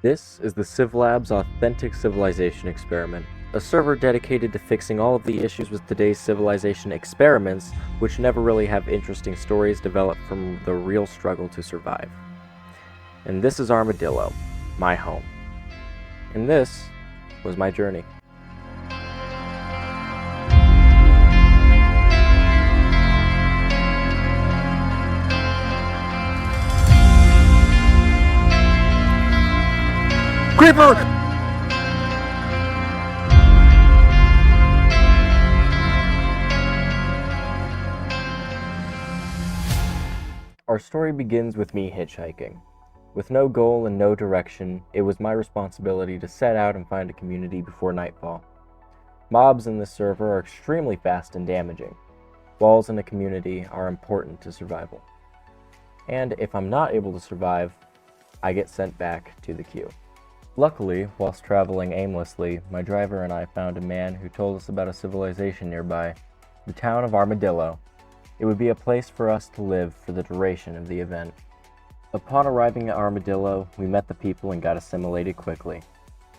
This is the CivLabs Authentic Civilization Experiment, a server dedicated to fixing all of the issues with today's civilization experiments, which never really have interesting stories developed from the real struggle to survive. And this is Armadillo, my home. And this was my journey. Creeper! Our story begins with me hitchhiking. With no goal and no direction, it was my responsibility to set out and find a community before nightfall. Mobs in this server are extremely fast and damaging. Walls in a community are important to survival. And if I'm not able to survive, I get sent back to the queue. Luckily, whilst traveling aimlessly, my driver and I found a man who told us about a civilization nearby, the town of Armadillo. It would be a place for us to live for the duration of the event. Upon arriving at Armadillo, we met the people and got assimilated quickly.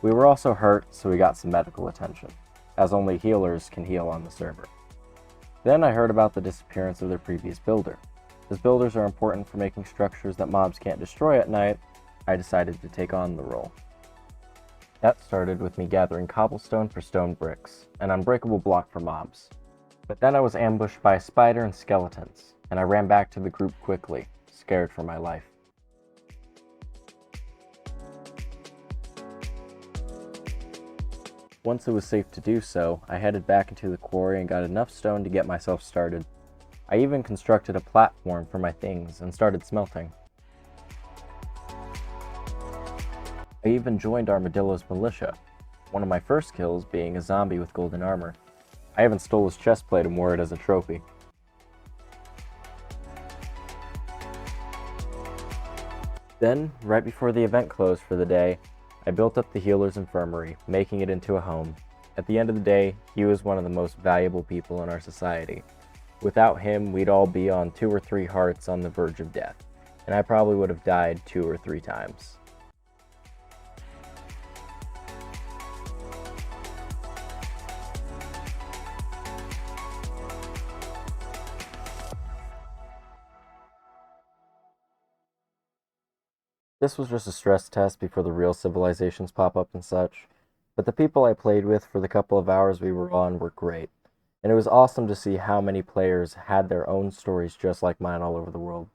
We were also hurt, so we got some medical attention, as only healers can heal on the server. Then I heard about the disappearance of their previous builder. As builders are important for making structures that mobs can't destroy at night, I decided to take on the role. That started with me gathering cobblestone for stone bricks, an unbreakable block for mobs. But then I was ambushed by a spider and skeletons, and I ran back to the group quickly, scared for my life. Once it was safe to do so, I headed back into the quarry and got enough stone to get myself started. I even constructed a platform for my things and started smelting. I even joined Armadillo's militia, one of my first kills being a zombie with golden armor. I even stole his chestplate and wore it as a trophy. Then, right before the event closed for the day, I built up the healer's infirmary, making it into a home. At the end of the day, he was one of the most valuable people in our society. Without him, we'd all be on 2 or 3 hearts on the verge of death, and I probably would have died 2 or 3 times. This was just a stress test before the real civilizations pop up and such, but the people I played with for the couple of hours we were on were great, and it was awesome to see how many players had their own stories just like mine all over the world.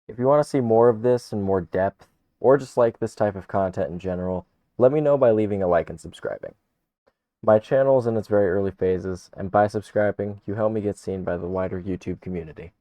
If you want to see more of this in more depth, or just like this type of content in general, let me know by leaving a like and subscribing. My channel is in its very early phases, and by subscribing, you help me get seen by the wider YouTube community.